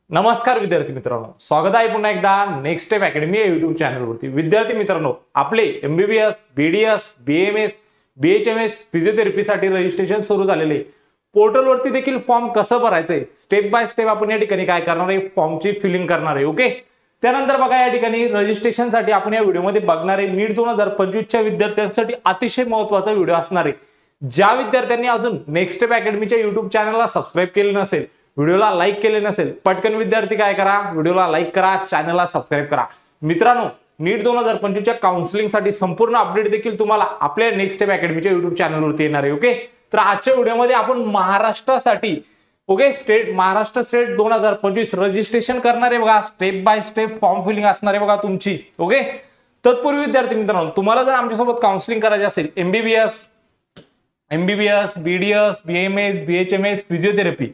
नमस्कार विद्यार्थी मित्रांनो, स्वागत आहे पुन्हा एकदा नेक्स्ट स्टेप अकॅडमी या युट्यूब चॅनलवरती। विद्यार्थी मित्रांनो, आपले एमबीबीएस, बीडीएस, बीएमएस, बीएचएमएस फिजिओथेरपीसाठी रजिस्ट्रेशन सुरू झालेले। पोर्टलवरती देखील फॉर्म कसं भरायचंय स्टेप बाय स्टेप आपण या ठिकाणी काय करणार आहे, फॉर्मची फिलिंग करणार आहे। ओके, त्यानंतर बघा या ठिकाणी रजिस्ट्रेशनसाठी आपण या व्हिडिओमध्ये बघणार आहे नीट 2025 च्या विद्यार्थ्यांसाठी अतिशय महत्त्वाचा व्हिडिओ असणार आहे। ज्या विद्यार्थ्यांनी अजून नेक्स्ट स्टेप अकॅडमीच्या युट्यूब चॅनलला सबस्क्राइब केले नसेल, व्हिडिओला लाईक केले नसेल, पटकन विद्यार्थी काय करा, व्हिडिओला लाईक करा, चॅनलला सबस्क्राइब करा। मित्रांनो, नीट 2025 च्या काउन्सिलिंग साठी संपूर्ण अपडेट देखील तुम्हाला आपल्या नेक्स्ट स्टेप अकॅडमीच्या युट्यूब चॅनलवरती येणार आहे। ओके, तर आजच्या व्हिडिओमध्ये आपण महाराष्ट्रासाठी महाराष्ट्र स्टेट 2025 रजिस्ट्रेशन करणार आहे बघा। Step by step form filling असणार आहे बघा तुमची। ओके, तत्पूर्वी विद्यार्थी मित्रांनो, तुम्हाला जर आमच्यासोबत काउन्सिलिंग करायची असेल MBBS, BDS, BMS, BHMS physiotherapy,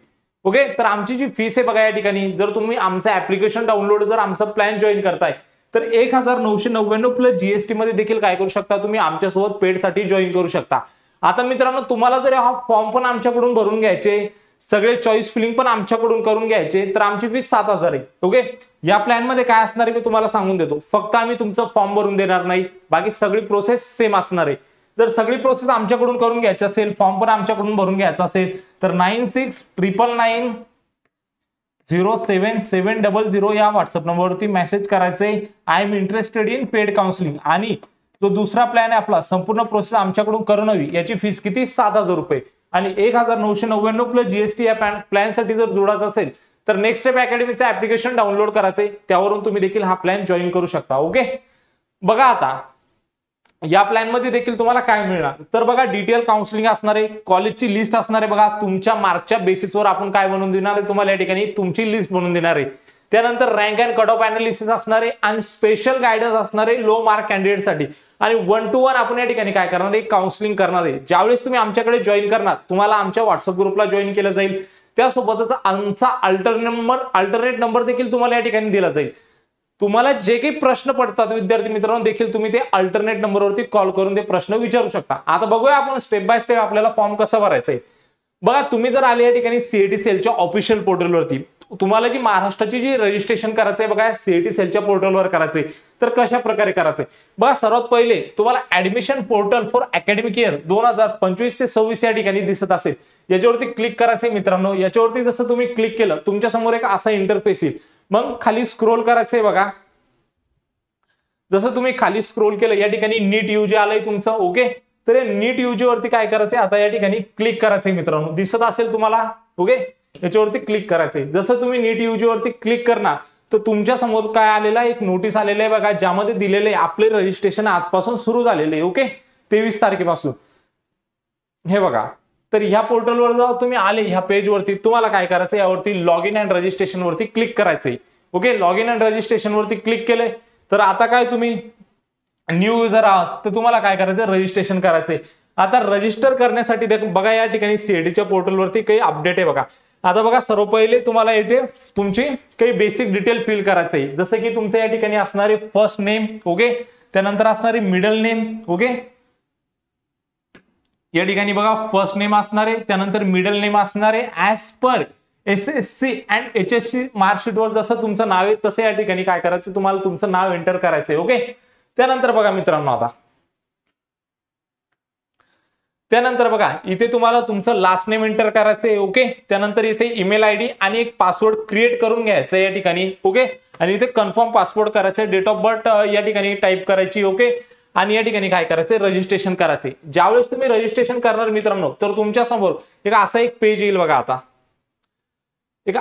okay, तर आमची जी फीस आहे बघा या ठिकाणी, जर तुम्ही आमचं ऍप्लिकेशन डाउनलोड जर आमचा प्लॅन जॉईन करताय तर 1999 प्लस जीएसटी मध्ये देखील काय करू शकता, तुम्ही आमच्यासोबत पेड साठी जॉईन करू शकता। आता मित्रांनो, तुम्हाला जर हा फॉर्म पण आमच्याकडून भरून घ्यायचे, सगळे चॉईस फिलिंग पण आमच्याकडून करून घ्यायचे, तर आमची फीस 7,000 आहे। ओके, या प्लॅन मध्ये काय असणार आहे मी तुम्हाला सांगून देतो। फक्त आम्ही तुमचं फॉर्म भरून देणार नाही, बाकी सगळी प्रोसेस सेम असणार आहे। जर सगळी प्रोसेस आमच्याकडून करून घ्यायची असेल, फॉर्म पण आमच्याकडून भरून घ्यायचा असेल, तर 9699907700 या व्हॉट्सअप नंबरवरती मेसेज करायचे, I am interested in paid counselling. आणि जो दुसरा प्लॅन आहे आपला, संपूर्ण प्रोसेस आमच्याकडून करून हवी, याची फीस किती, 7,000 रुपये। आणि 1999 प्लस जीएसटी या प्लॅन साठी जर जोडायचं असेल तर नेक्स्ट स्टेप अकॅडमीचं ऍप्लिकेशन डाउनलोड करायचंय, त्यावरून तुम्ही देखील हा प्लॅन जॉईन करू शकता। ओके, बघा आता या प्लॅन मध्ये देखील तुम्हाला काय मिळणार, तर बघा डिटेल काउन्सिलिंग असणार आहे, कॉलेजची लिस्ट असणार आहे बघा, तुमच्या मार्कच्या बेसिसवर आपण काय बनवून देणार आहे, तुम्हाला या ठिकाणी तुमची लिस्ट बनवून देणार आहे। त्यानंतर rank and cut off analysis असणार आहे आणि स्पेशल गायडन्स असणार आहे लो मार्क कॅन्डिडेट साठी। आणि 1 to 1 आपण या ठिकाणी काय करणार आहे, काउन्सिलिंग करणार आहे। ज्यावेळेस तुम्ही आमच्याकडे जॉईन करणार, तुम्हाला आमच्या व्हॉट्सअप ग्रुपला जॉईन केलं जाईल, त्यासोबतच आमचा अल्टरनेट नंबर देखील तुम्हाला या ठिकाणी दिला जाईल। तुम्हाला जे काही प्रश्न पडतात विद्यार्थी मित्रांनो, देखील तुम्ही ते अल्टरनेट नंबरवरती कॉल करून ते प्रश्न विचारू शकता। आता बघूया आपण स्टेप बाय स्टेप आपल्याला फॉर्म कसा भरायचा आहे। बघा, तुम्ही जर आले या ठिकाणी सीईटी सेलच्या ऑफिशियल पोर्टलवरती, तुम्हाला जी महाराष्ट्राची जी रजिस्ट्रेशन करायचंय बघा सीईटी सेलच्या पोर्टलवर करायचंय, तर कशा प्रकारे करायचंय बघा। सर्वात पहिले तुम्हाला admission portal for academic year 2025 ते 26 या ठिकाणी दिसत असेल, याच्यावरती क्लिक करायचंय मित्रांनो। याच्यावरती जसं तुम्ही क्लिक केलं, तुमच्या समोर एक असा इंटरफेस येईल, मग खाली स्क्रोल करायचंय बघा। जसं तुम्ही खाली स्क्रोल केलं, या ठिकाणी नीट यूजी आलंय तुमचं। ओके, तर नीट यूजी वरती काय करायचंय, आता या ठिकाणी क्लिक करायचंय मित्रांनो, दिसत असेल तुम्हाला। ओके, याच्यावरती क्लिक करायचंय। जसं तुम्ही नीट यूजी वरती क्लिक करणार, तर तुमच्या समोर काय आलेला, एक नोटीस आलेलं आहे बघा, ज्यामध्ये दिलेले आपले रजिस्ट्रेशन आजपासून सुरू झालेले। ओके, 23 तारखेपासून हे बघा। तर ह्या पोर्टलवर जेव्हा तुम्ही आले ह्या पेज वरती, तुम्हाला काय करायचं, यावरती लॉग इन अँड रजिस्ट्रेशन वरती क्लिक करायचंय। Okay, log in and registration वरती क्लिक केलंय, तर आता काय तुम्ही न्यू युजर आहात, तर तुम्हाला काय करायचं, रजिस्ट्रेशन करायचंय। आता रजिस्टर करण्यासाठी बघा या ठिकाणी सीईटीच्या पोर्टलवरती काही अपडेट आहे बघा। आता बघा, सर्व पहिले तुम्हाला इथे तुमची काही बेसिक डिटेल फिल करायचंय, जसं की तुमचं या ठिकाणी असणारे फर्स्ट नेम, ओके, त्यानंतर असणारे मिडल नेम। ओके, या ठिकाणी बघा फर्स्ट नेम असणार आहे, त्यानंतर मिडल नेम असणार आहे as per SSC and HSC marksheet वर जसं तुमचं नाव आहे तसं या ठिकाणी काय करायचं, तुम्हाला तुमचं नाव एंटर करायचंय। ओके, त्यानंतर बघा मित्रांनो, आता त्यानंतर बघा इथे तुम्हाला तुमचं लास्ट नेम एंटर करायचंय। ओके, त्यानंतर इथे ईमेल आयडी आणि एक पासवर्ड क्रिएट करून घ्यायचं या ठिकाणी। ओके, आणि इथे कन्फर्म पासवर्ड करायचं, डेट ऑफ बर्थ या ठिकाणी टाईप करायची। ओके, आणि या ठिकाणी काय करायचंय, रजिस्ट्रेशन करायचंय। ज्यावेळेस तुम्ही रजिस्ट्रेशन करणार मित्रांनो, तर तुमच्या समोर असा एक पेज येईल बघा। आता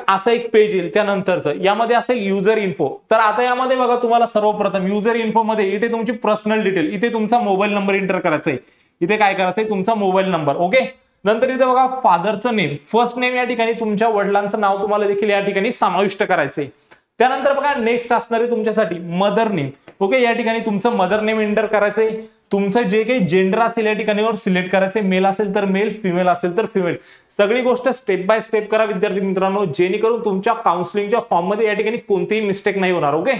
असा एक पेज येईल, त्यानंतरचं यामध्ये असेल युजर इन्फो। तर आता यामध्ये बघा, तुम्हाला सर्वप्रथम युजर इन्फो मध्ये इथे तुमची पर्सनल डिटेल, इथे तुमचा मोबाईल नंबर एंटर करायचा आहे। इथे काय करायचंय, तुमचा मोबाईल नंबर। ओके, नंतर इथे बघा फादरचं नेम, फर्स्ट नेम या ठिकाणी तुमच्या वडिलांचं नाव तुम्हाला देखील या ठिकाणी समाविष्ट करायचंय। त्यानंतर बघा नेक्स्ट असणार आहे तुमच्यासाठी मदर नेम। ओके, या ठिकाणी तुमचं मदर नेम एंटर करायचंय, तुमचं जे काही जेंडर असेल या ठिकाणी सिलेक्ट करायचंय, मेल असेल तर मेल, फिमेल असेल तर फिमेल। सगळी गोष्ट स्टेप बाय स्टेप करा विद्यार्थी मित्रांनो, जेणेकरून तुमच्या काउन्सिलिंगच्या फॉर्म मध्ये या ठिकाणी कोणतीही मिस्टेक नाही होणार। ओके,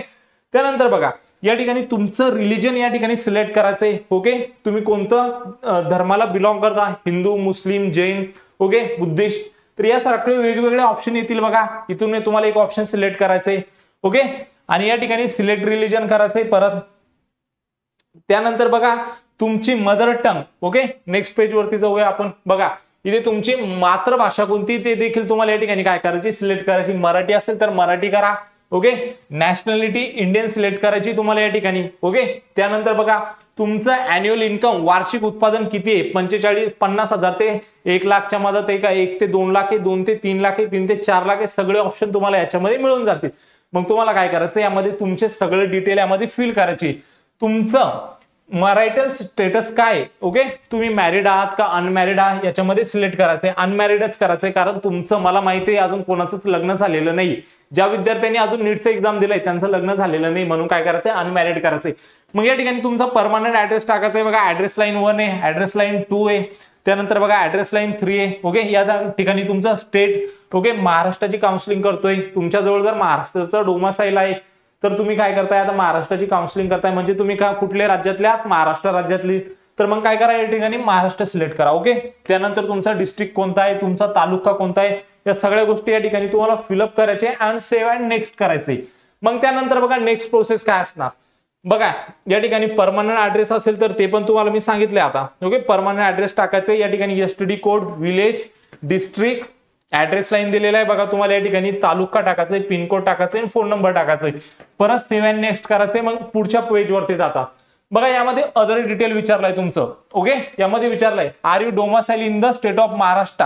त्यानंतर बघा या ठिकाणी तुमचं रिलीजन या ठिकाणी सिलेक्ट करायचंय। ओके, तुम्ही कोणतं धर्माला बिलॉंग करता, हिंदू, मुस्लिम, जैन, ओके, बुद्धिस्ट, तर यासारखे वेगवेगळे ऑप्शन येतील बघा. इथून तुम्हाला एक ऑप्शन सिलेक्ट करायचंय. ओके, आणि या ठिकाणी सिलेक्ट रिलीजन करायचंय परत. त्यानंतर बघा तुमची mother tongue. Okay, next page वरती जाऊया आपण. बघा इथे तुमची मातृभाषा कोणती ते देखील तुम्हाला या ठिकाणी काय करायची, सिलेक्ट करायची. मराठी असेल तर मराठी करा. ओके, नॅशनॅलिटी इंडियन सिलेक्ट करायची तुम्हाला या ठिकाणी. ओके, त्यानंतर बघा तुमचं अॅन्युअल इन्कम वार्षिक उत्पादन किती आहे, 45-50,000 ते 1 लाखच्या मदत आहे का, 1 ते 2 लाख आहे, 2 ते 3 लाख आहे, 3 ते 4 लाख आहे, सगळे ऑप्शन तुम्हाला याच्यामध्ये मिळून जातील. मग तुम्हाला काय करायचं, यामध्ये तुमचे सगळे डिटेल यामध्ये फिल करायची. तुमचं मॅरिटल स्टेटस काय. ओके, तुम्ही मॅरिड आहात का अनमॅरिड आहात याच्यामध्ये सिलेक्ट करायचंय. अनमॅरिडच करायचंय, कारण तुमचं मला माहिती आहे अजून कोणाचंच लग्न झालेलं नाही. ज्या विद्यार्थ्यांनी अजून नीटचं एक्झाम दिलंय त्यांचं लग्न झालेलं नाही, म्हणून काय करायचंय, अनमॅरिड करायचंय. मग या ठिकाणी तुमचा परमनंट ऍड्रेस टाकायचा आहे. बघा ऍड्रेस लाईन 1 आहे, ऍड्रेस लाईन 2 आहे, त्यानंतर बघा ऍड्रेस लाईन 3 आहे. ओके, या ठिकाणी तुमचा स्टेट. ओके, महाराष्ट्राची काउन्सिलिंग करतोय. तुमच्याजवळ जर महाराष्ट्राचं डोमासाईल आहे तर तुम्ही काय करताय, आता महाराष्ट्राची काउन्सिलिंग करताय, म्हणजे तुम्ही का कुठल्या राज्यातल्या, महाराष्ट्र राज्यातली, तर मग काय करा, या ठिकाणी महाराष्ट्र सिलेक्ट करा. ओके, त्यानंतर तुमचा डिस्ट्रिक्ट कोणता आहे, तुमचा तालुका कोणता आहे, या सगळ्या गोष्टी या ठिकाणी तुम्हाला फिलअप करायचे आणि सेव्ह अँड नेक्स्ट करायचे. मग त्यानंतर बघा नेक्स्ट प्रोसेस काय असणार. बघा या ठिकाणी परमनंट ऍड्रेस असेल तर ते पण तुम्हाला मी सांगितले आता. ओके, परमनंट ऍड्रेस टाकायचे. या ठिकाणी STD code, village, district, address line दिलेला आहे बघा तुम्हाला. या ठिकाणी तालुका टाकायचा, पिनकोड टाकायचा आणि फोन नंबर टाकायचा. परत सेव्ह अँड नेक्स्ट करायचंय. मग पुढच्या पेज वरती जाता. बघा यामध्ये अदर डिटेल विचारलाय तुमचं. ओके, यामध्ये विचारलंय are you domicile in the state of Maharashtra.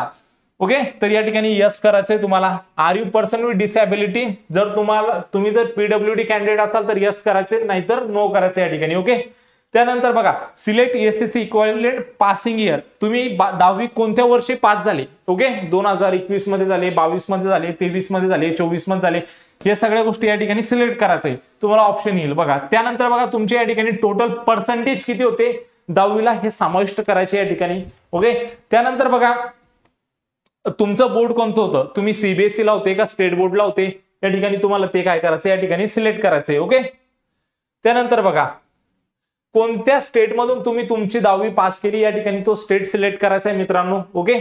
Okay, तर या ठिकाणी यस करायचंय तुम्हाला. Are you person with disability, जर तुम्ही जर पीडब्ल्यूडी कॅन्डिडेट असाल तर यस करायचे, नाहीतर नो करायचं या ठिकाणी. ओके, त्यानंतर बघा select SSC equivalent passing year. तुम्ही 10वी कोणत्या वर्षी पास झाले. ओके, 2021 मध्ये झाले, 22 मध्ये झाले, 23 मध्ये झाले, 24 मध्ये झाले, हे सगळ्या गोष्टी या ठिकाणी सिलेक्ट करायचंय. तुम्हाला ऑप्शन येईल बघा. त्यानंतर बघा तुमचे या ठिकाणी टोटल पर्सेंटेज किती होते 10वीला हे समाविष्ट करायचे या ठिकाणी. ओके, त्यानंतर बघा तुमचं बोर्ड कोणतं होतं, तुम्ही सीबीएसई ला होते का स्टेट बोर्डला होते, या ठिकाणी तुम्हाला ते काय करायचं, या ठिकाणी सिलेक्ट करायचंय. ओके, त्यानंतर बघा कोणत्या स्टेट मधून तुम्ही तुमची 10वी पास केली, या ठिकाणी तो स्टेट सिलेक्ट करायचा आहे मित्रांनो. ओके,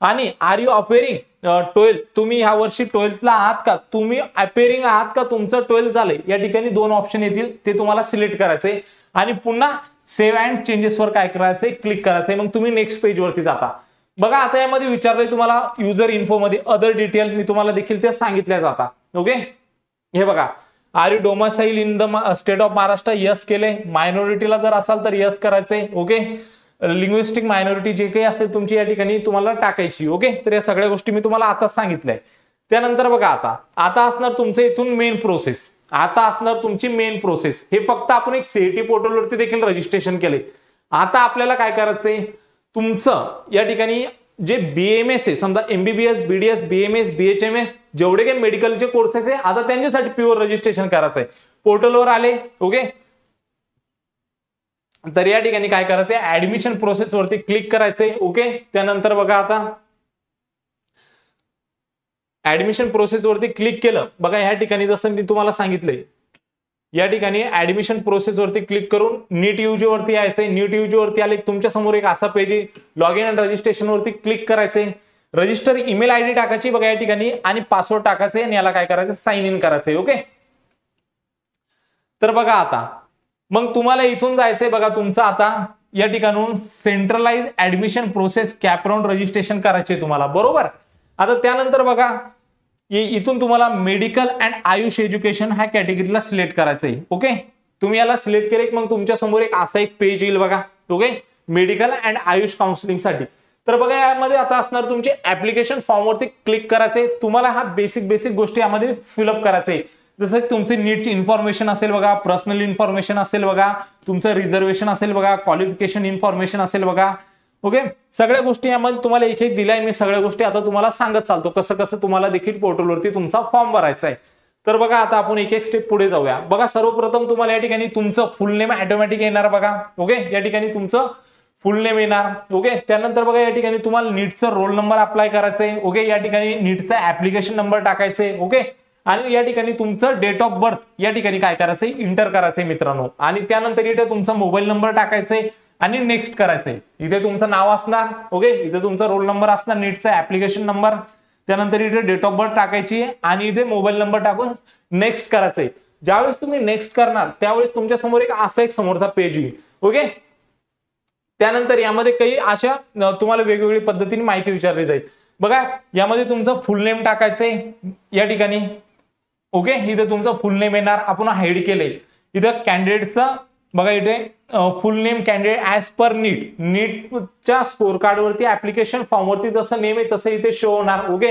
आणि आर यू अपेअरिंग 12, तुम्ही ह्या वर्षी 12thला आहात का, तुम्ही अपेअरिंग आहात का, तुमचं 12th झालंय, या ठिकाणी 2 ऑप्शन येतील, ते तुम्हाला सिलेक्ट करायचंय. आणि पुन्हा सेव्ह अँड चेंजेस वर काय करायचंय, क्लिक करायचंय. मग तुम्ही नेक्स्ट पेज वरती जाता. बघा आता यामध्ये विचारलंय तुम्हाला युजर इन्फो मध्ये अदर डिटेल, मी तुम्हाला देखील ते सांगितल्या जाता. ओके, हे बघा are you domicile in the state of Maharashtra, yes केले. मायनॉरिटीला जर असाल तर यस करायचंय. ओके, लिंग्विस्टिक मायनॉरिटी जे काही असेल तुमची या ठिकाणी तुम्हाला टाकायची. ओके, तर या सगळ्या गोष्टी मी तुम्हाला आताच सांगितलंय. त्यानंतर बघा आता असणार तुमचं इथून मेन प्रोसेस. आता असणार तुमची मेन प्रोसेस. हे फक्त आपण एक सीईटी पोर्टलवरती देखील रजिस्ट्रेशन केले. आता आपल्याला काय करायचंय, तुमचं या ठिकाणी जे बीएमएस आहे, समजा एमबीबीएस, बीडीएस, बीएमएस, बीएचएमएस, जेवढे काही मेडिकलचे कोर्सेस आहे, आता त्यांच्यासाठी प्युअर रजिस्ट्रेशन करायचंय. पोर्टलवर आले. ओके, तर या ठिकाणी काय करायचंय, ऍडमिशन प्रोसेस वरती क्लिक करायचंय. ओके, त्यानंतर बघा आता ऍडमिशन प्रोसेस वरती क्लिक केलं. बघा ह्या ठिकाणी जसं मी तुम्हाला सांगितलंय, या ठिकाणी ऍडमिशन प्रोसेस वरती क्लिक करून नीट यूजी वरती यायचंय. नीट यूजी वरती आले तुमच्या समोर एक असा पेज आहे. लॉग इन अँड रजिस्ट्रेशन वरती क्लिक करायचंय. रजिस्टर ईमेल आयडी टाकायची बघा या ठिकाणी, आणि पासवर्ड टाकायचे, आणि याला काय करायचं, साइन इन करायचंय. ओके, तर बघा आता मग तुम्हाला इथून जायचंय. बघा तुमचं आता या ठिकाणून centralized admission process CAP round registration करायचे तुम्हाला, बरोबर. आता त्यानंतर बघा इथून तुम्हाला मेडिकल अँड आयुष एज्युकेशन ह्या कॅटेगरीला सिलेक्ट करायचंय. ओके, तुम्ही याला सिलेक्ट केले मग तुमच्या समोर एक असा एक पेज येईल बघा. Okay, medical and Ayush counselling साठी. तर बघा यामध्ये आता असणार तुमचे ऍप्लिकेशन फॉर्म वरती क्लिक करायचंय. तुम्हाला हा बेसिक गोष्टी यामध्ये फिलअप करायचंय. जसं तुमची नीटची इन्फॉर्मेशन असेल बघा, पर्सनल इन्फॉर्मेशन असेल बघा, तुमचं रिझर्वेशन असेल बघा, क्वालिफिकेशन इन्फॉर्मेशन असेल बघा. ओके, सगळ्या गोष्टी यामध्ये तुम्हाला एक दिलाय. मी सगळ्या गोष्टी आता तुम्हाला सांगत चालतो कसं कसं तुम्हाला देखील पोर्टलवरती तुमचा फॉर्म भरायचा आहे. तर बघा आता आपण एक स्टेप पुढे जाऊया. बघा सर्वप्रथम तुम्हाला या ठिकाणी तुमचं फुल नेम ऑटोमॅटिक येणार बघा. ओके, या ठिकाणी तुमचं फुल नेम येणार. ओके, त्यानंतर बघा या ठिकाणी तुम्हाला नीटचं रोल नंबर अप्लाय करायचंय. ओके, या ठिकाणी नीटचा ऍप्लिकेशन नंबर टाकायचंय. ओके, आणि या ठिकाणी तुमचं डेट ऑफ बर्थ या ठिकाणी काय करायचंय, इंटर करायचंय मित्रांनो. आणि त्यानंतर इथे तुमचा मोबाईल नंबर टाकायचंय आणि नेक्स्ट करायचंय. इथे तुमचं नाव असणार. ओके, इथे तुमचा रोल नंबर असणार, नीटचा ऍप्लिकेशन नंबर, त्यानंतर इथे डेट ऑफ बर्थ टाकायची आहे आणि इथे मोबाईल नंबर टाकून नेक्स्ट करायचं आहे. ज्यावेळेस तुम्ही नेक्स्ट करणार त्यावेळेस तुमच्या समोर एक समोरचा पेज येईल. ओके, त्यानंतर यामध्ये काही अशा तुम्हाला वेगवेगळ्या पद्धतीने माहिती विचारली जाईल. बघा, यामध्ये तुमचं फुल नेम टाकायचंय या ठिकाणी. ओके, इथे तुमचं फुल नेम येणार, आपण हाईड केलंय. इथं कॅन्डिडेटचं बघा, इथे full name candidate as per नीटच्या स्कोर कार्ड वरती ऍप्लिकेशन फॉर्म वरती जसं नेम आहे तसं इथे शो होणार. ओके,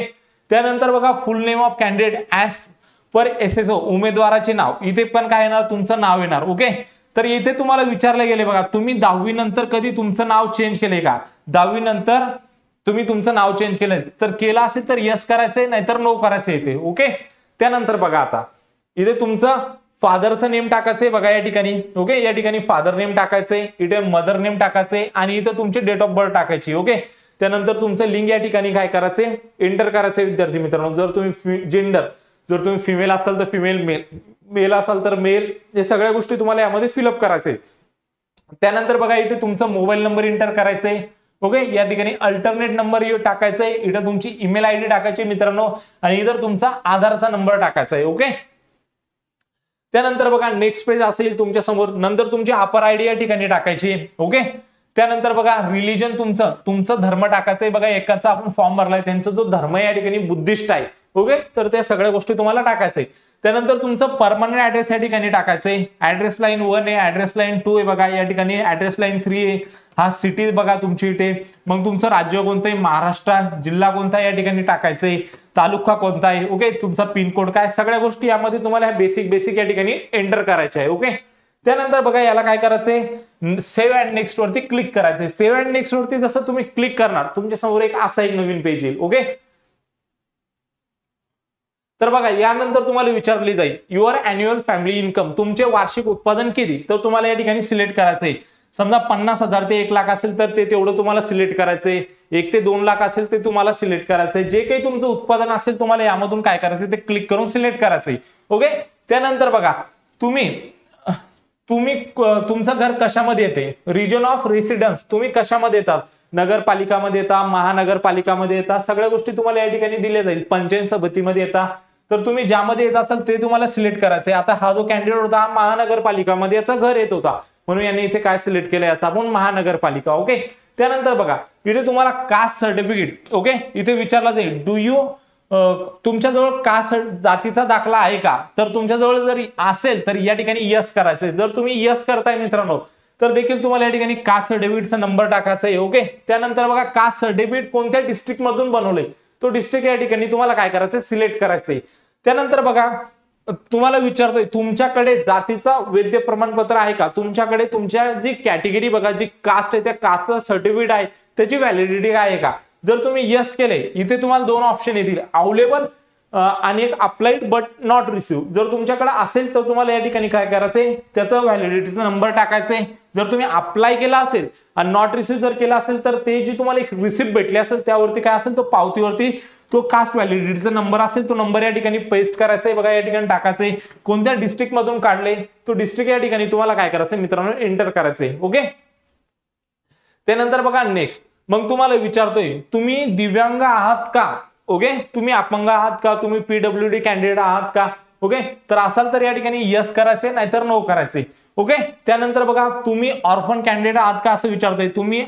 त्यानंतर बघा फुल name of candidate as per SSO, उमेदवाराचे नाव. इथे पण काय येणार, तुमचं नाव येणार. ओके, तर इथे तुम्हाला विचारले गेले बघा, तुम्ही 10वी नंतर कधी तुमचं नाव चेंज केलंय का? 10वी नंतर तुम्ही तुमचं नाव चेंज केलंय तर केलं असेल तर येस करायचंय, नाहीतर नो करायचंय इथे. ओके, त्यानंतर बघा आता इथे तुमचं फादरचं नेम टाकायचंय बघा या ठिकाणी. ओके, या ठिकाणी फादर नेम टाकायचंय, इथे मदर नेम टाकायचंय आणि इथे तुमची डेट ऑफ बर्थ टाकायची. ओके, त्यानंतर तुमचं लिंग या ठिकाणी काय करायचंय, एंटर करायचंय विद्यार्थी मित्रांनो. जर तुम्ही जेंडर, जर तुम्ही फिमेल असाल तर फिमेल, मेल असाल तर मेल, हे सगळ्या गोष्टी तुम्हाला यामध्ये फिलअप करायचे. त्यानंतर बघा इथे तुमचा मोबाईल नंबर एंटर करायचंय. ओके, या ठिकाणी अल्टरनेट नंबर टाकायचंय, इथे तुमची ईमेल आयडी टाकायची मित्रांनो आणि इतर तुमचा आधारचा नंबर टाकायचा आहे. ओके, त्यानंतर बघा नेक्स्ट पेज असेल तुमच्या समोर. नंतर तुमची अपर आयडी या ठिकाणी टाकायची. ओके, त्यानंतर बघा रिलीजन तुमचं धर्म टाकायचंय. बघा एकाचा आपण फॉर्म भरलाय, त्यांचा जो धर्म या ठिकाणी बुद्धिस्ट आहे. ओके, तर त्या सगळ्या गोष्टी तुम्हाला टाकायचंय. त्यानंतर तुमचं परमनंट ऍड्रेस या ठिकाणी टाकायचंय. ऍड्रेस लाईन 1 आहे, ऍड्रेस लाईन 2 आहे बघा या ठिकाणी, ऍड्रेस लाईन 3 आहे. हा सिटी बघा तुमची इथे. मग तुमचं राज्य कोणतं आहे, महाराष्ट्र, जिल्हा कोणता या ठिकाणी टाकायचंय, तालुका कोणता आहे. ओके, तुमचा पिनकोड काय, सगळ्या गोष्टी यामध्ये तुम्हाला बेसिक या ठिकाणी एंटर करायच्या आहे. ओके, त्यानंतर बघा याला काय करायचंय, सेव्ह अँड नेक्स्ट वरती क्लिक करायचंय. सेव्ह अँड नेक्स्ट वरती जसं तुम्ही क्लिक करणार तुमच्या समोर असा एक नवीन पेज येईल. ओके, तर बघा यानंतर तुम्हाला विचारली जाईल युअर अॅन्युअल फॅमिली इन्कम, तुमचे वार्षिक उत्पादन किती, तर तुम्हाला या ठिकाणी सिलेक्ट करायचंय. समजा 50,000 ते 1 लाख असेल तर ते तेवढं तुम्हाला सिलेक्ट करायचंय. 1 ते 2 लाख असेल ते तुम्हाला सिलेक्ट करायचंय. जे काही तुमचं उत्पादन असेल तुम्हाला यामधून काय करायचंय, ते क्लिक करून सिलेक्ट करायचंय. ओके, त्यानंतर बघा तुम्ही तुमचं घर कशामध्ये येते, रिजन ऑफ रेसिडेन्स तुम्ही कशामध्ये येतात, नगरपालिकामध्ये येतात, महानगरपालिकामध्ये येतात, सगळ्या गोष्टी तुम्हाला या ठिकाणी दिल्या जाईल. पंचायत समितीमध्ये येतात, तर तुम्ही ज्यामध्ये येत असाल ते तुम्हाला सिलेक्ट करायचंय. आता हा जो कॅन्डिडेट होता हा महानगरपालिकामध्ये याचं घर येत होता, म्हणून यांनी इथे काय सिलेक्ट केलं, याचा आपण महानगरपालिका. ओके, त्यानंतर बघा इथे तुम्हाला कास्ट सर्टिफिकेट. ओके, इथे विचारला जाईल डू यू, तुमच्याजवळ कास्ट जातीचा दाखला आहे का, तर तुमच्याजवळ जर असेल तर या ठिकाणी यस करायचंय. जर तुम्ही यस करताय मित्रांनो तर देखील तुम्हाला या ठिकाणी कास्ट सर्टिफिकेटचा नंबर टाकायचा आहे. ओके, त्यानंतर बघा कास्ट सर्टिफिकेट कोणत्या डिस्ट्रिक्ट मधून बनवलंय, तो डिस्ट्रिक्ट या ठिकाणी तुम्हाला काय करायचंय, सिलेक्ट करायचंय. त्यानंतर बघा तुम्हाला विचारतोय तुमच्याकडे जातीचा वैध प्रमाणपत्र आहे का, तुमच्याकडे तुमच्या जी कॅटेगरी बघा जी कास्ट आहे त्या कास्टचं सर्टिफिकेट आहे त्याची व्हॅलिडिटी आहे का. जर तुम्ही यस केले इथे तुम्हाला 2 ऑप्शन येतील, अवेलेबल आणि एक अप्लाइड बट नॉट रिसिव्ह. जर तुमच्याकडे असेल तर तुम्हाला या ठिकाणी काय करायचंय, त्याचा व्हॅलिडिटीचा नंबर टाकायचंय. जर तुम्ही अप्लाय केला असेल आणि नॉट रिसिव्ह जर केला असेल तर ते जी तुम्हाला एक रिसिप्ट भेटली असेल त्यावरती काय असेल, तो पावतीवरती तो कास्ट व्हॅलिडिटीचा नंबर असेल तो नंबर या ठिकाणी पेस्ट करायचा आहे. बघा या ठिकाणी टाकायचंय कोणत्या डिस्ट्रिक्ट मधून काढले, तो डिस्ट्रिक्ट या ठिकाणी तुम्हाला काय करायचंय मित्रांनो, एंटर करायचंय. ओके, त्यानंतर बघा नेक्स्ट, मग तुम्हाला विचारतोय तुम्ही दिव्यांग आहात का. ओके, तुम्ही अपंग आहात का, तुम्ही PWD कॅन्डिडेट आहात का. ओके, तर असाल तर या ठिकाणी यस करायचे, नाहीतर नो करायचे. ओके, त्यानंतर बघा तुम्ही ऑर्फन कॅन्डिडेट आहात का असं विचारतोय. तुम्ही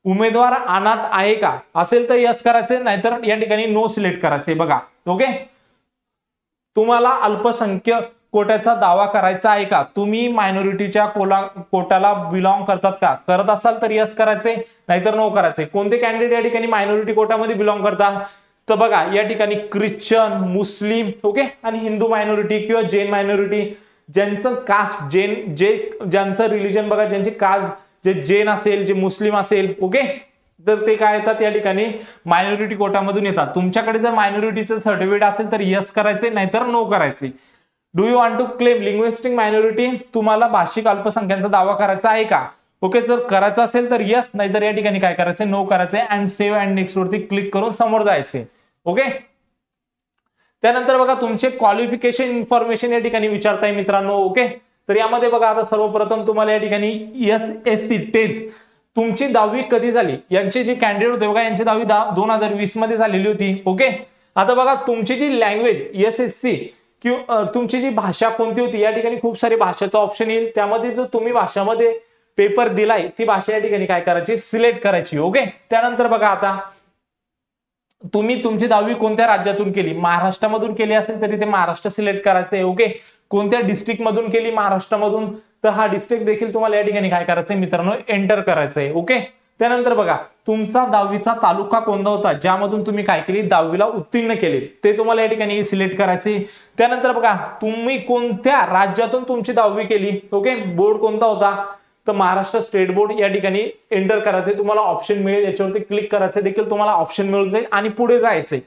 उमेदवार अनाथ आहे का, असेल तर यस करायचे, नाहीतर या ठिकाणी नो सिलेक्ट करायचे. बघा ओके, तुम्हाला अल्पसंख्याक कोट्याचा दावा करायचा आहे का, तुम्ही मायनॉरिटीच्या कोटाला बिलॉंग करतात का, करत असाल तर यस करायचे, नाहीतर नो करायचे. कोणते कॅन्डिडेट या ठिकाणी मायनॉरिटी कोटामध्ये बिलॉंग करतात, तर बघा या ठिकाणी ख्रिश्चन, मुस्लिम, ओके, आणि हिंदू मायनॉरिटी किंवा जैन मायनॉरिटी, ज्यांचं कास्ट जैन, ज्यांचं रिलीजन बघा, ज्यांची कास्ट जे जैन असेल, जे मुस्लिम असेल, ओके, तर ते काय येतात या ठिकाणी मायनॉरिटी कोटामधून येतात. तुमच्याकडे जर मायनॉरिटीचं सर्टिफिकेट असेल तर यस करायचे, नाहीतर नो करायचे. Do you want to claim linguistic minority, तुम्हाला भाषिक अल्पसंख्याकांचा दावा करायचा आहे का. ओके, जर करायचं असेल तर यस, नाहीतर या ठिकाणी काय करायचं, नो करायचे. अँड सेव्ह अँड नेक्स्ट वरती क्लिक करून समोर जायचे. ओके, त्यानंतर बघा तुमचे क्वालिफिकेशन इन्फॉर्मेशन या ठिकाणी विचारताय मित्रांनो. ओके, तर यामध्ये बघा आता सर्वप्रथम तुम्हाला या ठिकाणी SSC 10th तुमची 10वी कधी झाली, यांचे जे कॅन्डिडेट होते बघा यांची 10वी 2020 मध्ये झालेली होती. ओके, आता बघा तुमची जी लँग्वेज SSC किंवा तुमची जी भाषा कोणती होती, या ठिकाणी खूप सारी भाषेचा ऑप्शन येईल, त्यामध्ये जो तुम्ही भाषामध्ये पेपर दिलाय ती भाषा या ठिकाणी काय करायची, सिलेक्ट करायची. ओके. त्यानंतर बघा आता तुम्ही तुमची 10वी कोणत्या राज्यातून केली, महाराष्ट्रामधून केली असेल तरी ते महाराष्ट्र सिलेक्ट करायचंय. ओके. कोणत्या डिस्ट्रिक्ट मधून केली, महाराष्ट्रामधून, तर हा डिस्ट्रिक्ट देखील तुम्हाला या ठिकाणी काय करायचंय मित्रांनो, एंटर करायचंय. ओके. त्यानंतर बघा तुमचा 10वीचा तालुका कोणता होता ज्यामधून तुम्ही काय केली, 10वीला उत्तीर्ण केले, ते तुम्हाला या ठिकाणी सिलेक्ट करायचे. त्यानंतर बघा तुम्ही कोणत्या राज्यातून तुमची 10वी केली. ओके. बोर्ड कोणता होता, तर महाराष्ट्र स्टेट बोर्ड या ठिकाणी एंटर करायचे. तुम्हाला ऑप्शन मिळेल, याच्यावरती क्लिक करायचे, देखील तुम्हाला ऑप्शन मिळून जाईल आणि पुढे जायचंय.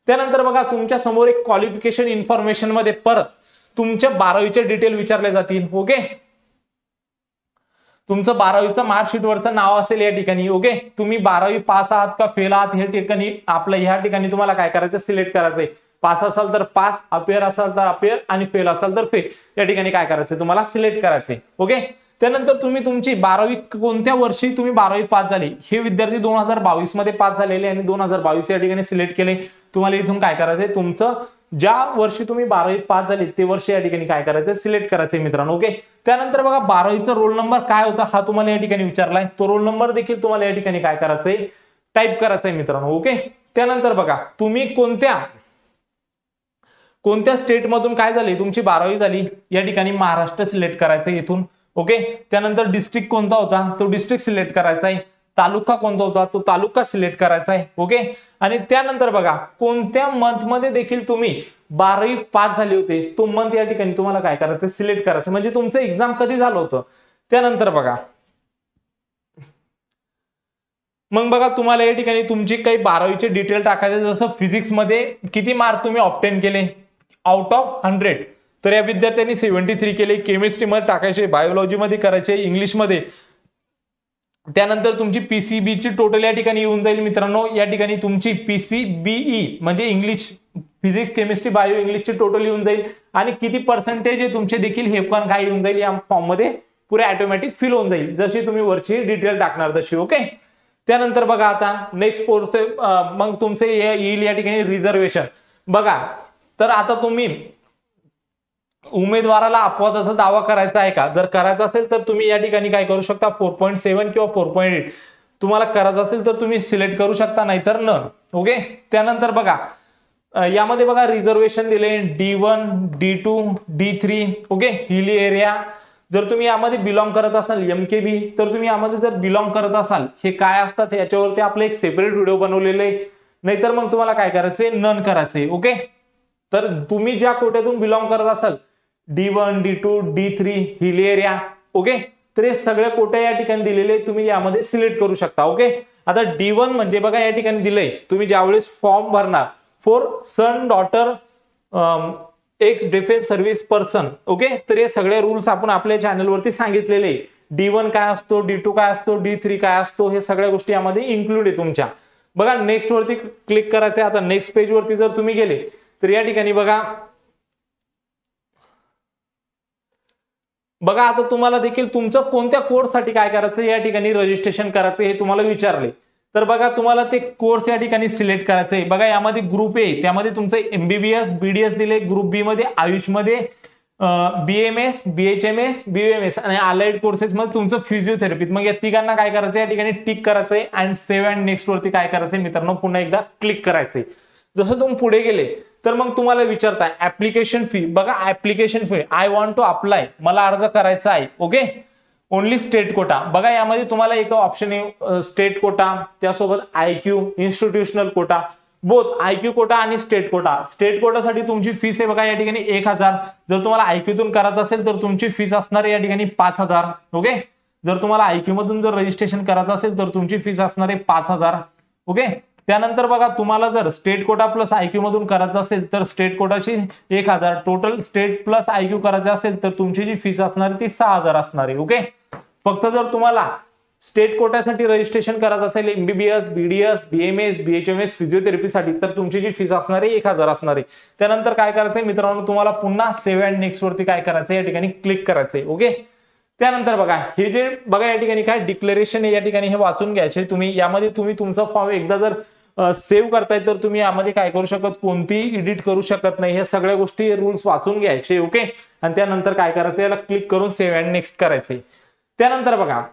त्यानंतर बघा तुमच्या समोर एक क्वालिफिकेशन इन्फॉर्मेशन मध्ये परत तुमच्या 12वीचे डिटेल विचारले जातील. ओके. तुमचं 12वीचं मार्कशीट वरचं नाव असेल या ठिकाणी. ओके. तुम्ही 12वी पास आहात का फेल आहात हे ठिकाणी आपलं ह्या ठिकाणी तुम्हाला काय करायचं, सिलेक्ट करायचंय. पास असाल तर पास, अपियर असाल तर अपियर आणि फेल असाल तर फेल, या ठिकाणी काय करायचं तुम्हाला सिलेक्ट करायचंय. ओके. त्यानंतर तुम्ही तुमची 12वी कोणत्या वर्षी तुम्ही 12वी पास झाली, हे विद्यार्थी 2022 मध्ये पास झालेले आणि 2022 या ठिकाणी सिलेक्ट केले. तुम्हाला इथून काय करायचंय, तुमचं ज्या वर्षी तुम्ही 12वी पास झाली ते वर्ष या ठिकाणी काय करायचं, सिलेक्ट करायचंय मित्रांनो. ओके. त्यानंतर बघा 12वीचा रोल नंबर काय होता हा तुम्हाला या ठिकाणी विचारलाय, तो रोल नंबर देखील तुम्हाला या ठिकाणी काय करायचंय, टाईप करायचंय मित्रांनो. ओके. त्यानंतर बघा तुम्ही कोणत्या स्टेट मधून काय झाली, तुमची 12वी झाली, या ठिकाणी महाराष्ट्र सिलेक्ट करायचंय इथून. ओके. त्यानंतर डिस्ट्रिक्ट कोणता होता, तो डिस्ट्रिक्ट सिलेक्ट करायचा आहे. तालुका कोणता होता, तो तालुका सिलेक्ट करायचा आहे. ओके. आणि त्यानंतर बघा कोणत्या मंथ मध्ये देखील तुम्ही 12वी पास झाले होते, तो मंथ या ठिकाणी तुम्हाला काय करायचं, सिलेक्ट करायचं, म्हणजे तुमचं एक्झाम कधी झालं होतं. त्यानंतर बघा मग बघा तुम्हाला या ठिकाणी तुमची काही 12वीचे डिटेल टाकायचे, जसं फिजिक्स मध्ये किती मार्क तुम्ही ऑब्टेन केले आउट ऑफ 100, तर या विद्यार्थ्यांनी 73 केले. केमिस्ट्री मध्ये टाकायचे, बायोलॉजी मध्ये करायचे, इंग्लिश मध्ये. त्यानंतर तुमची PCB ची टोटल या ठिकाणी येऊन जाईल मित्रांनो. या ठिकाणी तुमची PCBE म्हणजे इंग्लिश, फिजिक्स, केमिस्ट्री, बायो, इंग्लिशची टोटल येऊन जाईल आणि किती पर्सेंटेज आहे तुमचे देखील हे पण काय येऊन जाईल, या फॉर्म मध्ये पुरे ऑटोमॅटिक फिल होऊन जाईल, जशी तुम्ही वरची डिटेल टाकणार तशी. ओके. त्यानंतर बघा आता नेक्स्ट कोर्स मग तुमचे येईल या ठिकाणी रिझर्वेशन. बघा तर आता तुम्ही उमेदवाराला अपवादाचा दावा करायचा आहे का, जर करायचा असेल तर तुम्ही या ठिकाणी काय करू शकता, 4.7 किंवा 4.8 तुम्हाला करायचं असेल तर तुम्ही सिलेक्ट करू शकता, नाहीतर न. ओके. त्यानंतर बघा यामध्ये बघा रिझर्वेशन दिले D1, D2, D3. Okay. Hilly area, जर तुम्ही यामध्ये बिलॉंग करत असाल MKB, तर तुम्ही यामध्ये जर बिलॉंग करत असाल, हे काय असतात याच्यावरती आपलं एक सेपरेट व्हिडिओ बनवलेले आहे, नाहीतर मग तुम्हाला काय करायचंय, नन करायचंय. ओके. तर तुम्ही ज्या कोट्यातून बिलॉंग करत असाल, D1, D2, D3, hilly area. Okay. तर हे सगळे कोटे या ठिकाणी दिलेले, तुम्ही यामध्ये सिलेक्ट करू शकता. ओके. आता D1 म्हणजे बघा या ठिकाणी दिलंय, तुम्ही ज्यावेळेस फॉर्म भरणार for son daughter x defence service person. Okay. तर हे सगळे रूल्स आपण आपल्या चॅनलवरती सांगितलेले. D1 काय असतो, D2 काय असतो, D3 काय असतो, हे सगळ्या गोष्टी यामध्ये इन्क्लूड आहे तुमच्या. बघा नेक्स्ट वरती क्लिक करायचंय. आता नेक्स्ट पेज वरती जर तुम्ही गेले तर या ठिकाणी बघा आता तुम्हाला देखील तुमचं कोणत्या कोर्ससाठी काय करायचं या ठिकाणी रजिस्ट्रेशन करायचं हे तुम्हाला विचारले, तर बघा तुम्हाला ते कोर्स या ठिकाणी सिलेक्ट करायचंय. बघा यामध्ये ग्रुप ए, त्यामध्ये तुमचं MBBS BDS दिले, ग्रुप बी मध्ये आयुष मध्ये BMS BHMS BUMS आणि अलाइड कोर्सेस मध्ये तुमचं फिजिओथेरपी. मग या तिघांना काय करायचं या ठिकाणी टिक करायचंय अँड सेव्ह अँड नेक्स्ट वरती काय करायचंय मित्रांनो, पुन्हा एकदा क्लिक करायचंय. जसं तुम्ही पुढे गेले तर मग तुम्हाला विचारताय ऍप्लिकेशन फी. बघा application fee, I want to apply, मला अर्ज करायचा आहे. ओके. Only state quota. बघा यामध्ये तुम्हाला एक ऑप्शन आहे स्टेट कोटा, त्यासोबत IQ institutional quota, both IQ quota आणि स्टेट कोटा. स्टेट कोटासाठी तुमची फीस आहे बघा या ठिकाणी 1000. जर तुम्हाला IQ तून करायचं असेल तर तुमची फीस असणार आहे या ठिकाणी 5000. ओके. जर तुम्हाला IQ मधून जर रजिस्ट्रेशन करायचं असेल तर तुमची फीस असणार आहे 5000. ओके. त्यानंतर बघा तुम्हाला जर स्टेट कोटा प्लस IQ मधून करायचं असेल तर स्टेट कोटाची 1000, टोटल स्टेट प्लस IQ करायचं असेल तर तुमची जी फीस असणार ती 6000 असणार आहे. ओके. फक्त जर तुम्हाला स्टेट कोट्यासाठी रजिस्ट्रेशन करायचं असेल MBBS BDS BMS BHMS फिजिओथेरपीसाठी तर तुमची जी फीस असणार आहे 1000 असणार आहे. त्यानंतर काय करायचंय मित्रांनो, तुम्हाला पुन्हा सेव्ह अँड नेक्स्ट वरती काय करायचं या ठिकाणी क्लिक करायचंय. ओके. त्यानंतर बघा हे जे बघा या ठिकाणी काय डिक्लेरेशन आहे या ठिकाणी हे वाचून घ्यायचे तुम्ही. यामध्ये तुम्ही तुमचा फॉर्म एकदा जर सेव्ह करताय तर तुम्ही यामध्ये काय करू शकत, कोणतीही एडिट करू शकत नाही. ह्या सगळ्या गोष्टी रूल्स वाचून घ्यायचे. ओके, आणि त्यानंतर काय करायचं, याला क्लिक करून सेव्ह अँड नेक्स्ट करायचंय. त्यानंतर बघा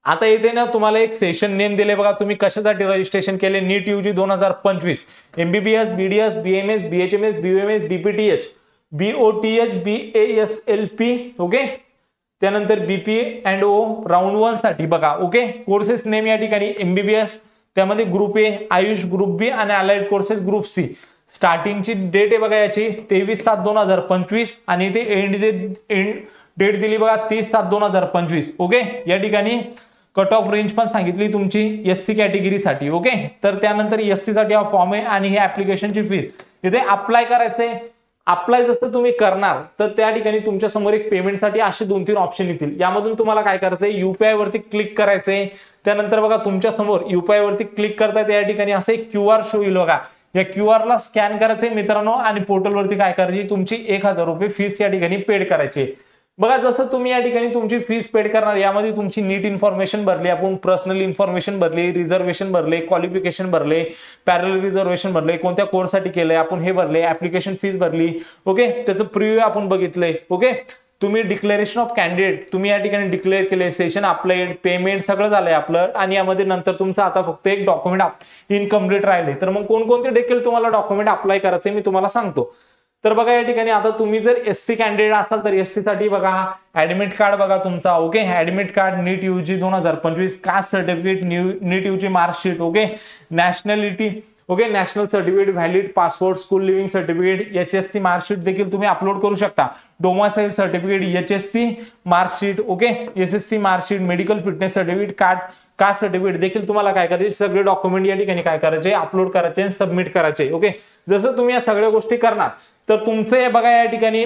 आता इथे ना तुम्हाला एक सेशन नेम दिले बघा, तुम्ही कशासाठी रजिस्ट्रेशन केले, NEET UG 2025, MBBS, BDS, BMS, BHMS, BUMS, BPTH, BOTH, BASLP. Okay, त्यानंतर बीपी अँड ओ राऊंड 1 साठी बघा. ओके, कोर्सेस नेम या ठिकाणी एमबीबीएस, त्यामध्ये group A AYUSH, group B आणि अलाइड कोर्सेस ग्रुप सी. स्टार्टिंगची डेट आहे बघा याची 23/7/2025 आणि इथे एंड डेट दिली बघा 30/7/2025. ओके, या ठिकाणी कट ऑफ रेंज पण सांगितली तुमची एससी कॅटेगरीसाठी. ओके, तर त्यानंतर एससी साठी हा फॉर्म आहे आणि ही ऍप्लिकेशनची फीस इथे अप्लाय करायचंय. अप्लाय जसं तुम्ही करणार तर त्या ठिकाणी तुमच्या समोर एक पेमेंटसाठी असे 2-3 ऑप्शन येतील. यामधून तुम्हाला काय करायचंय, युपीआय वरती क्लिक करायचंय. त्यानंतर बघा तुमच्या समोर युपीआय वरती क्लिक करताय या ठिकाणी असं एक क्यूआर शो येईल बघा, या क्यूआर ला स्कॅन करायचंय मित्रांनो आणि पोर्टल वरती काय करायची, तुमची 1000 रुपये फीस या ठिकाणी पेड करायची. बघा जसं तुम्ही या ठिकाणी तुमची फीस पेड करणार, यामध्ये तुमची नीट इन्फॉर्मेशन भरली, आपण पर्सनल इन्फॉर्मेशन भरली, रिझर्वेशन भरले, क्वालिफिकेशन भरले, पॅरलल रिझर्वेशन भरले, कोणत्या कोर्ससाठी केलंय आपण हे भरले, ऍप्लिकेशन फीस भरली. ओके, त्याचं प्रिव्ह्यू आपण बघितलंय. ओके, तुम्ही डिक्लेरेशन ऑफ कॅन्डिडेट तुम्ही या ठिकाणी डिक्लेअर केले, सेशन अप्लाइड, पेमेंट सगळं झालंय आपलं आणि यामध्ये नंतर तुमचं आता फक्त एक डॉक्युमेंट इनकम्प्लीट राहिले. तर मग कोणकोणते देखील तुम्हाला डॉक्युमेंट अप्लाय करायचे मी तुम्हाला सांगतो. तर बघा या ठिकाणी आता तुम्ही जर एससी कॅन्डिडेट असाल तर एससी साठी बघा ऍडमिट कार्ड बघा तुमचा. Okay, admit card, NEET UG 2025, caste certificate, NEET UG marksheet. Okay, nationality, okay, national certificate, valid passport, school leaving certificate, HSC marksheet देखील तुम्ही अपलोड करू शकता. Domicile certificate, HSC marksheet, okay, SSC marksheet, medical fitness certificate, caste certificate देखील तुम्हाला काय करायचे, सगळे document या ठिकाणी काय करायचे, अपलोड करायचे आणि सबमिट करायचे. ओके, जसं तुम्ही या सगळ्या गोष्टी करणार तर तुमचं हे बघा या ठिकाणी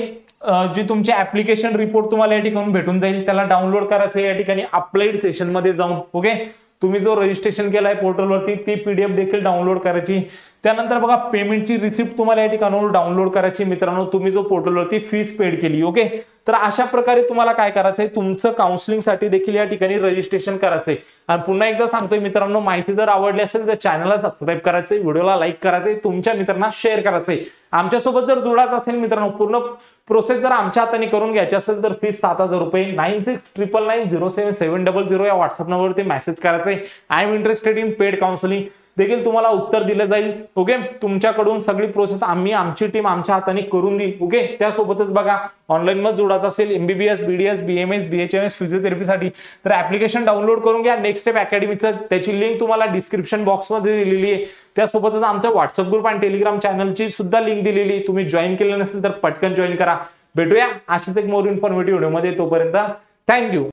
जी तुमची ऍप्लिकेशन रिपोर्ट तुम्हाला या ठिकाणी भेटून जाईल, त्याला डाउनलोड करायचं या ठिकाणी अप्लाइड सेशन मध्ये जाऊन. ओके, तुम्ही जो रजिस्ट्रेशन केलाय पोर्टलवरती ती पीडीएफ देखील डाउनलोड करायची. त्यानंतर बघा पेमेंटची रिसिप्ट तुम्हाला या ठिकाणी डाउनलोड करायची मित्रांनो, तुम्ही जो पोर्टलवरती फीस पेड केली. ओके, तर अशा प्रकारे तुम्हाला काय करायचंय, तुमचं काउन्सिलिंग साठी देखील या ठिकाणी रजिस्ट्रेशन करायचंय. आणि पुन्हा एकदा सांगतोय मित्रांनो, माहिती जर आवडली असेल तर चॅनलला सबस्क्राईब करायचंय, व्हिडिओला लाईक करायचंय, तुमच्या मित्रांना शेअर करायचंय. आमच्यासोबत जर जोडायचं असेल मित्रांनो, पूर्ण प्रोसेस जर आमच्या हाताने करून घ्यायची असेल तर फीस 7000 रुपये. 9699907700 या व्हॉट्सअप नंबरवरती मेसेज करायचंय. I am interested in paid counselling देखील तुम्हाला उत्तर दिलं जाईल. ओके, तुमच्याकडून सगळी प्रोसेस आमची टीम आमच्या हाताने करून देईल. ओके, त्यासोबतच बघा ऑनलाईन मध्ये जोडायचं असेल एमबीबीएस, बीडीएस, बीएमएस, बीएचएमएस फिजिओथेरपीसाठी तर ऍप्लिकेशन डाउनलोड करून घ्या. नेक्स्ट स्टेप अकॅडमीचं त्याची लिंक तुम्हाला डिस्क्रिप्शन बॉक्समध्ये दिलेली आहे. त्यासोबतच आमच्या व्हॉट्सअप ग्रुप आणि टेलिग्राम चॅनलची सुद्धा लिंक दिलेली आहे. तुम्ही जॉईन केलं नसेल तर पटकन जॉईन करा. भेटूया अशाच एक मोर इन्फॉर्मेटिव्ह व्हिडिओमध्ये. तोपर्यंत थँक्यू.